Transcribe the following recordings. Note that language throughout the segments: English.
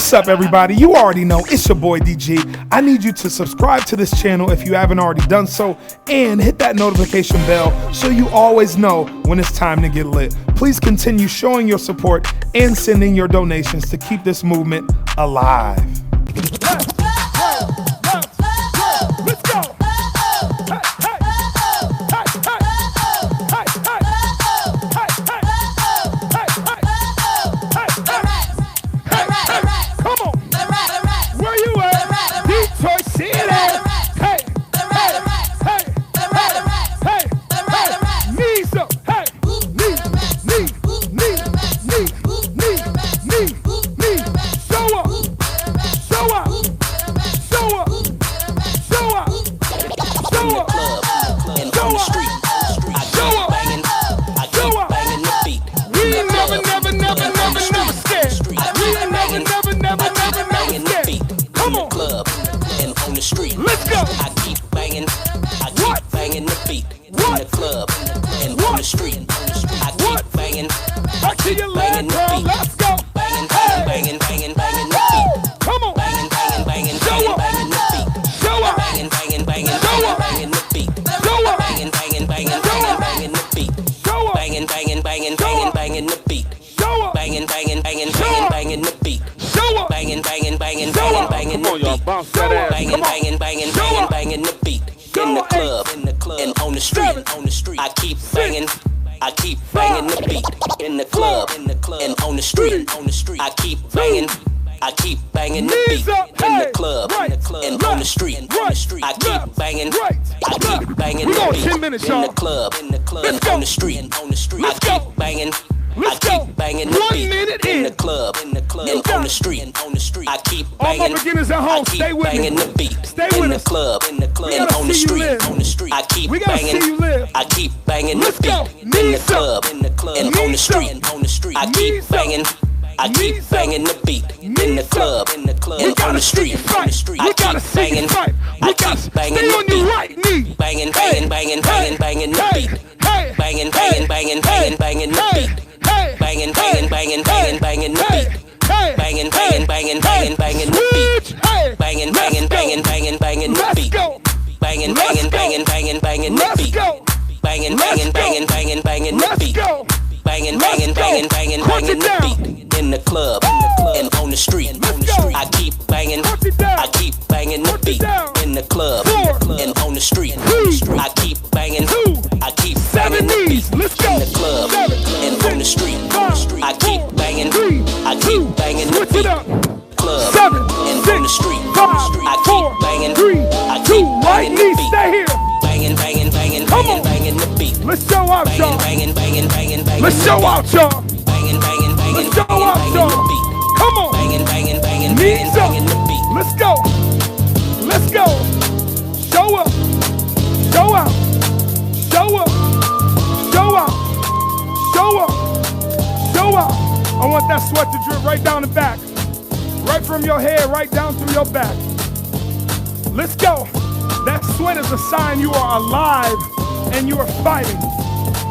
What's up, everybody? You already know it's your boy DG. I need you to subscribe to this channel if you haven't already done so, and hit that notification bell so you always know when it's time to get lit. Please continue showing your support and sending your donations to keep this movement alive. I want that sweat to drip right down the back, right from your head, right down through your back. Let's go. That sweat is a sign you are alive and you are fighting.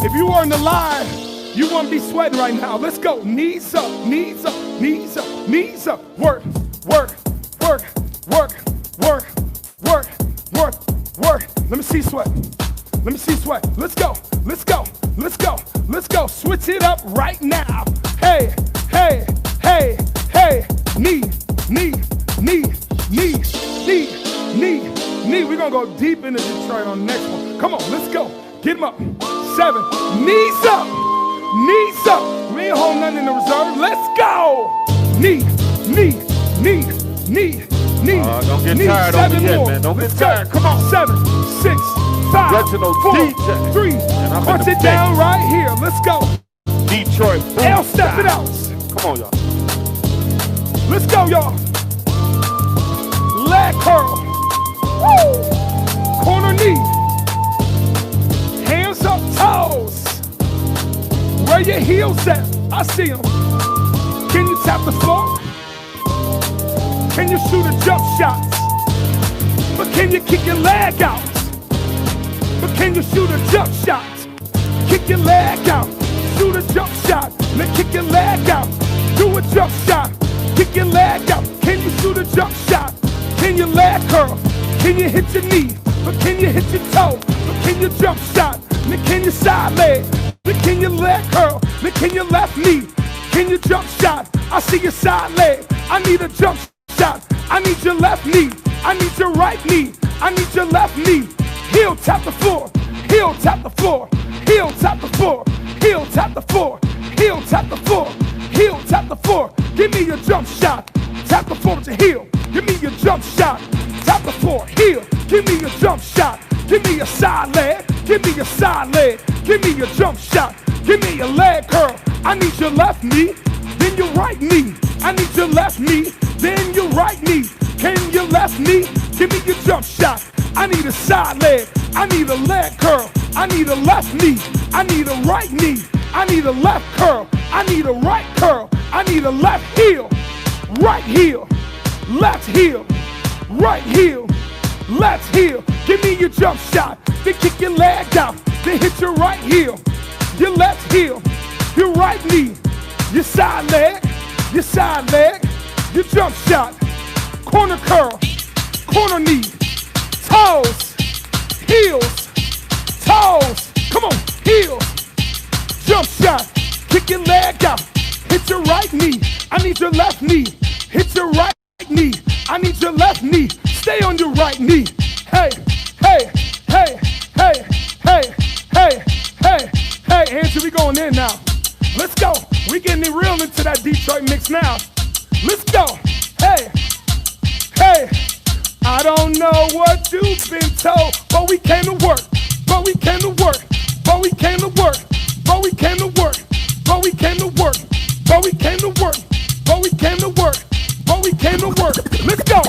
If you weren't alive, you wouldn't be sweating right now. Let's go. Knees up, knees up, knees up, knees up. Work, work, work, work, work, work, work, work. Let me see sweat. Let me see sweat. Let's go. Let's go. Let's go. Let's go. Switch it up right now. Hey, hey, hey, hey. Knee, knee, knee, knee, knee, knee, knee. We're going to go deep into Detroit on the next one. Come on, let's go. Get them up. 7. Knees up. Knees up. We ain't holding nothing in the reserve. Let's go. Knee, knee, knee, knee, knee. Don't get knee. tired 7 over here, more. man. Don't Let's get tired. go. Come on. 7, 6, 5, Reginald 4, DJ. 3. Punch it down right here. Let's go. Detroit. L, step it out. Come on, y'all. Let's go, y'all. Leg curl. Woo. Corner knee. Hands up, toes. Where your heels at? I see them. Can you tap the floor? Can you shoot a jump shot? But can you kick your leg out? But can you shoot a jump shot? Kick your leg out. Shoot a jump shot. Then kick your leg out. Do a jump shot. Kick your leg out. Can you shoot a jump shot? Can you leg curl? Can you hit your knee? But can you hit your toe? But can you jump shot? Then can you side leg? Then can you leg curl? Then can you left knee? Can you jump shot? I see your side leg. I need a jump shot. I need your left knee. I need your right knee. I need your left knee. Heel tap the floor. Heel tap the floor. Heel tap the floor. Heel tap the floor. Heel tap the floor. Heel tap the floor. Give me your jump shot. Tap the floor with your heel. Give me your jump shot. Tap the floor. Heel. Give me your jump shot. Give me your side leg. Give me your side leg. Give me your jump shot. Give me your leg curl. I need your left knee. Then your right knee. I need your left knee. Then your right knee. Can your left knee? Give me your jump shot. I need a side leg. I need a leg curl. I need a left knee. I need a right knee. I need a left curl. I need a right curl. I need a left heel. Right heel. Left heel. Right heel. Left heel. Give me your jump shot. Then kick your leg out. Then hit your right heel. Your left heel. Your right knee. Your side leg. Your side leg. Your jump shot. Corner curl. Corner knee. Toes. Heels. Toes. Come on. Heels. Jump shot. Kick your leg out. Hit your right knee. I need your left knee. Hit your right knee. I need your left knee. Stay on your right knee. Hey, hey, hey, hey, hey, hey, hey, hey. Andrew, we going in now. Let's go. We getting it real into that Detroit mix now. Let's go. Hey, hey. I don't know what you've been told, but we came to work. But we came to work. But we came to work. But we came to work. But we came to work. But we came to work. But we came to work. But we came to work. Let's go.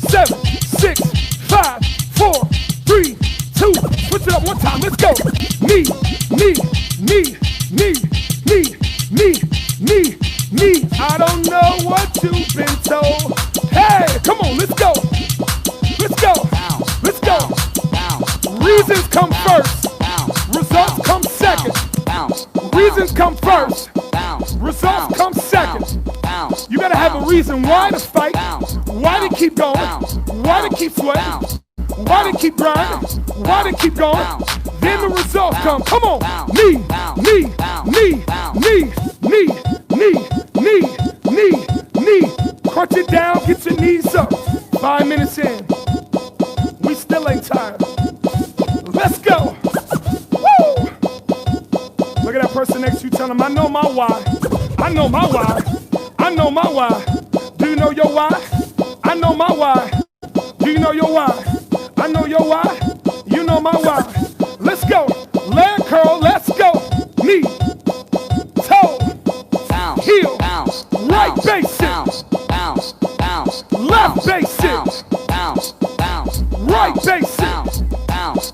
7, 6, 5, 4, 3, 2. Switch it up one time. Let's go. Knee, knee, knee, knee, knee, knee, knee, knee. I don't know what you've been told. Hey, come on. Let's go. Let's go. Let's go. Reasons come first. Results come second. Reasons come first. Results come second. You gotta have a reason why to fight, why to keep going, why to keep sweating, why to keep grinding, why to keep going. Then the results come. Come on. Knee, knee, knee, knee, knee, knee, knee, knee, knee. Crunch it down, get your knees up. 5 minutes in. We still ain't tired. Let's go. Woo! Look at that person next to you, tell them, I know my why. I know my why. I know my why. Do you know your why? I know my why. Do you know your why? I know your why. You know my why. Let's go. Leg curl, let's go. Knee, toe, heel, right basic, left basic, right basic.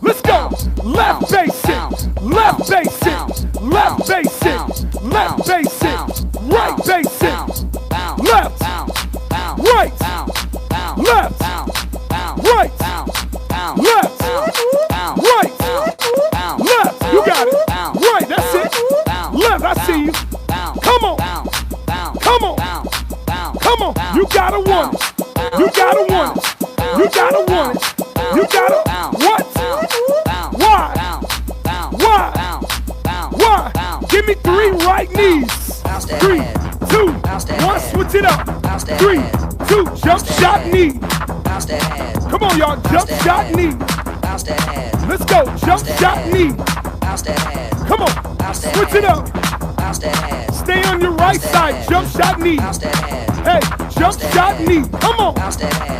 Let's go. Left basic, left basic, left basic, left basic, right basic, left, right, left, right, left, right, left. You got it. Right, that's it. Left, I see you. Come on. Come on. Come on. You gotta want it. You gotta want it. You gotta want it. You gotta what? Why? Why? Why? Give me 3 right knees. 3, 2, 1, switch it up. 3, 2, jump shot knee. Come on, y'all, jump shot knee. Let's go, jump shot knee. Come on, switch it up. Stay on your right side, jump shot knee. Hey, jump shot knee. Come on.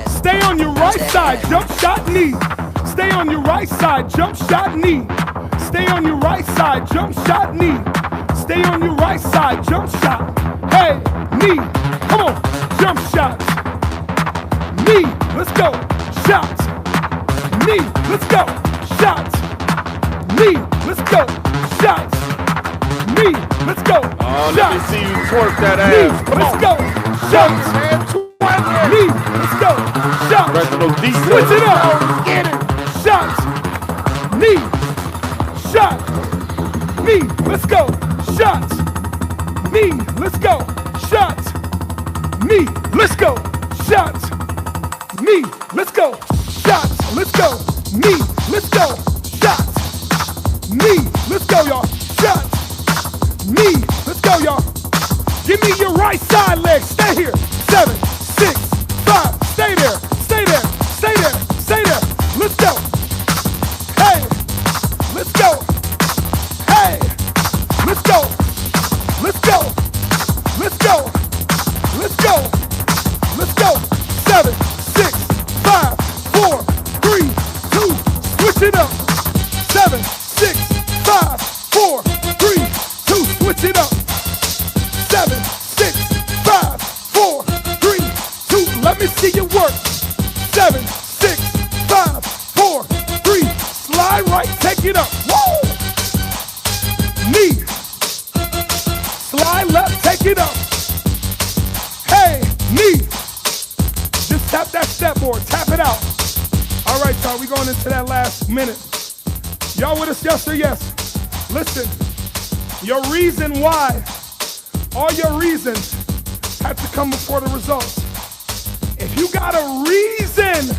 Stay on your right side, jump shot knee. Stay on your right side, jump shot knee. Stay on your right side, jump shot knee. Stay on your right side, jump shot. Hey, knee. Come on, jump shot. Knee, let's go. Shots. Knee, let's go. Shots. Knee, let's go. Shots. Knee, let's go. Oh, let me see you twerk that knee, ass. let's go. Shots. Knee, let's go. Shots. Reginald D. Switch it up. Get it. Shots. Knee. Shot. Knee, let's go. Shots. Knee, let's go. Shots. Knee. let's go. Shots, me, let's go. Shots, let's go. Me, let's go. Shots, me, let's go, y'all. Shots, me, let's go, y'all. Give me your right side leg. Stay here. 7, 6, 5. Stay there. Stay there. Stay there. Stay there. Let's go. Hey, let's go. Hey, let's go. Let's go. Let's go. Let's go. Let's go. 7, 6, 5, 4, 3, 2. Switch it up. 7, 6, 5, 4, 3, 2. Switch it up. 7, 6, 5, 4, 3, 2. Let me see you work. 7, 6, 5, 4, 3. Slide right, take it up. Woo! Knee. Slide left, take it up. Hey, knee. Just tap that step board, tap it out. All right, y'all, we going into that last minute. Y'all with us, yes or yes? Listen, your reason why, all your reasons have to come before the results. If you got a reason,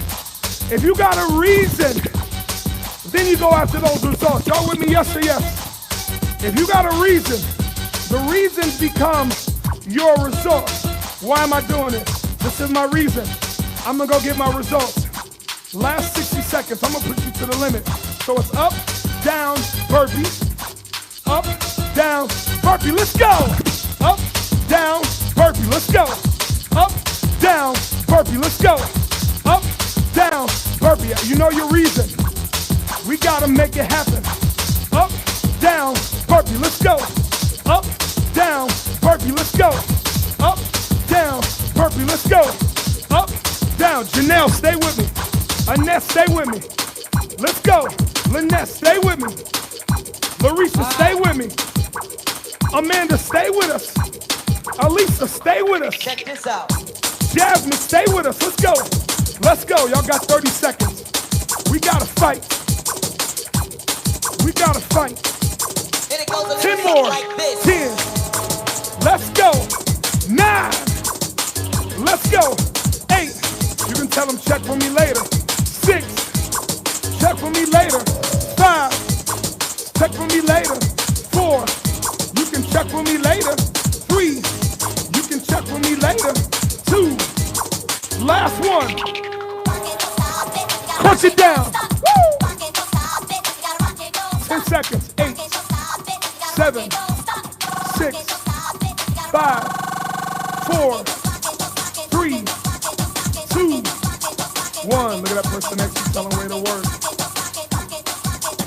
then you go after those results. Y'all with me, yes or yes? If you got a reason, the reasons become your results. Why am I doing it? This is my reason. I'm gonna go get my results. Last 60 seconds, I'm gonna put you to the limit. So it's up, down, burpee. Up, down, burpee, let's go. Up, down, burpee, let's go. Up, down, burpee, let's go. Up, down, burpee. You know your reason. We gotta make it happen. Up, down, burpee, let's go. Up, down, burpee, let's go. Up, down, burpee, let's go. Up, down. Janelle, stay with me. Annette, stay with me. Let's go. Lynette, stay with me. Larissa, stay with me. Amanda, stay with us. Alisa, stay with us. Check this out. Jasmine, stay with us. Let's go. Let's go. Y'all got 30 seconds. We gotta fight. We gotta fight. 10 more. Like this. 10. Let's go. 9. Let's go. 8. You can tell them check for me later. 6. Check for me later. 5. Check for me later. 4. You can check for me later. 3. You can check for me later. 2. Last one. Punch it down. Woo! 10 seconds. 8, 7, 6, 5, 4, 3, 2, 1. Look at that person next to you, tell them where to work.